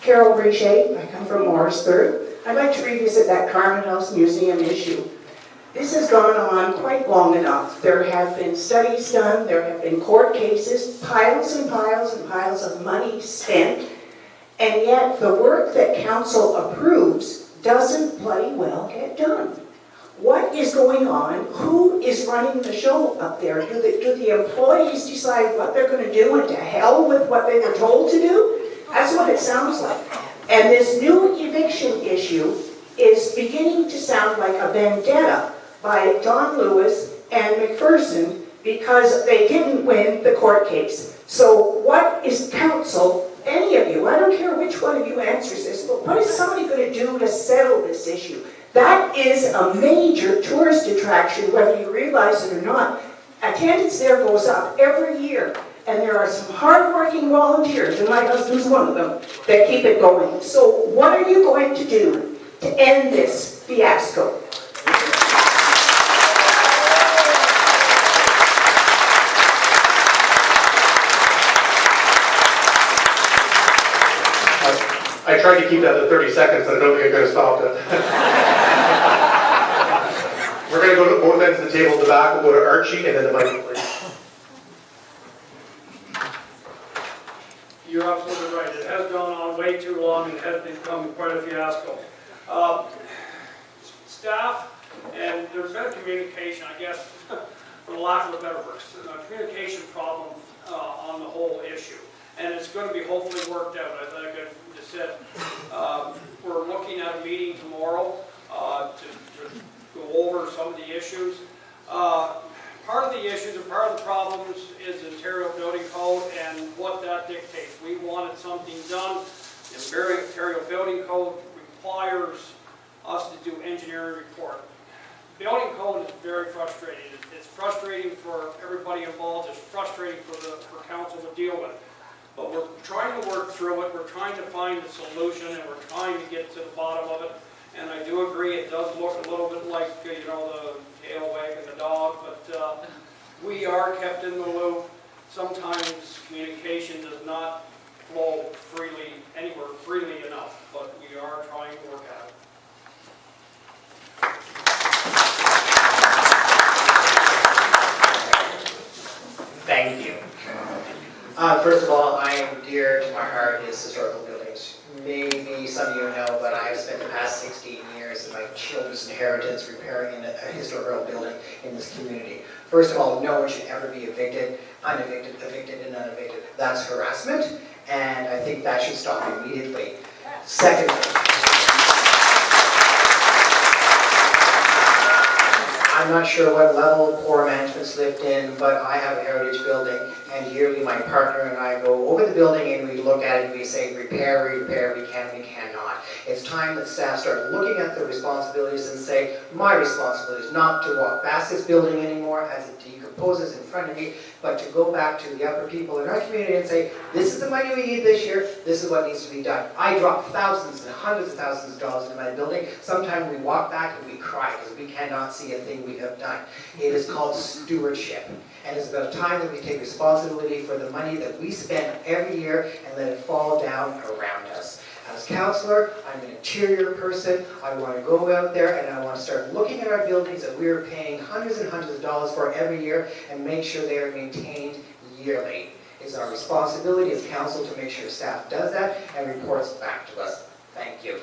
Carole Richer. I come from Morrisburg. I'd like to revisit that Carman House museum issue. This has gone on quite long enough. There have been studies done, there have been court cases, piles and piles and piles of money spent, and yet the work that council approves doesn't bloody well get done. What is going on? Who is running the show up there? Do the employees decide what they're going to do and to hell with what they were told to do? That's what it sounds like. And this new eviction issue is beginning to sound like a vendetta by Don Lewis and McPherson because they didn't win the court case. So what is council, any of you, I don't care which one of you answers this, but what is somebody going to do to settle this issue? That is a major tourist attraction, whether you realize it or not. Attendance there goes up every year, and there are some hard-working volunteers, and my husband's one of them, that keep it going. So what are you going to do to end this fiasco? I tried to keep that to 30 seconds, but I don't think I could have stopped it. We're going to go to both ends of the table. The back will go to Archie, and then the mic, please. You're absolutely right. It has gone on way too long and has become quite a fiasco. Staff, and there's been a communication, I guess, for the lack of a better word, a communication problem on the whole issue. And it's going to be hopefully worked out. As I just said, we're looking at a meeting tomorrow to go over some of the issues. Part of the issues and part of the problems is the Ontario Building Code and what that dictates. We wanted something done. The Ontario Building Code requires us to do engineering report. Building code is very frustrating. It's frustrating for everybody involved. It's frustrating for council to deal with. But we're trying to work through it. We're trying to find a solution, and we're trying to get to the bottom of it. And I do agree, it does look a little bit like, the tail wagging the dog, but we are kept in the loop. Sometimes communication does not flow anywhere freely enough, but we are trying to work at it. Thank you. First of all, I am dear to my heart is historical buildings. Maybe some of you know, but I've spent the past 16 years in my children's inheritance repairing a historical building in this community. First of all, no one should ever be evicted, unevicted, evicted, and unevicted. That's harassment, and I think that should stop immediately. Secondly, I'm not sure what level poor management's lived in, but I have a heritage building, and yearly my partner and I go over the building and we look at it and we say, repair, we can, we cannot. It's time that staff start looking at the responsibilities and say, my responsibility is not to walk past this building anymore as it decomposes in front of me, but to go back to the upper people in our community and say, this is the money we need this year, this is what needs to be done. I drop thousands and hundreds of thousands of dollars into my building. Sometimes we walk back and we cry because we cannot see a thing we have done. It is called stewardship. And it's about time that we take responsibility for the money that we spend every year and let it fall down around us. As councillor, I'm an interior person. I want to go out there and I want to start looking at our buildings that we are paying hundreds and hundreds of dollars for every year and make sure they are maintained yearly. It's our responsibility as council to make sure staff does that and reports back to us. Thank you.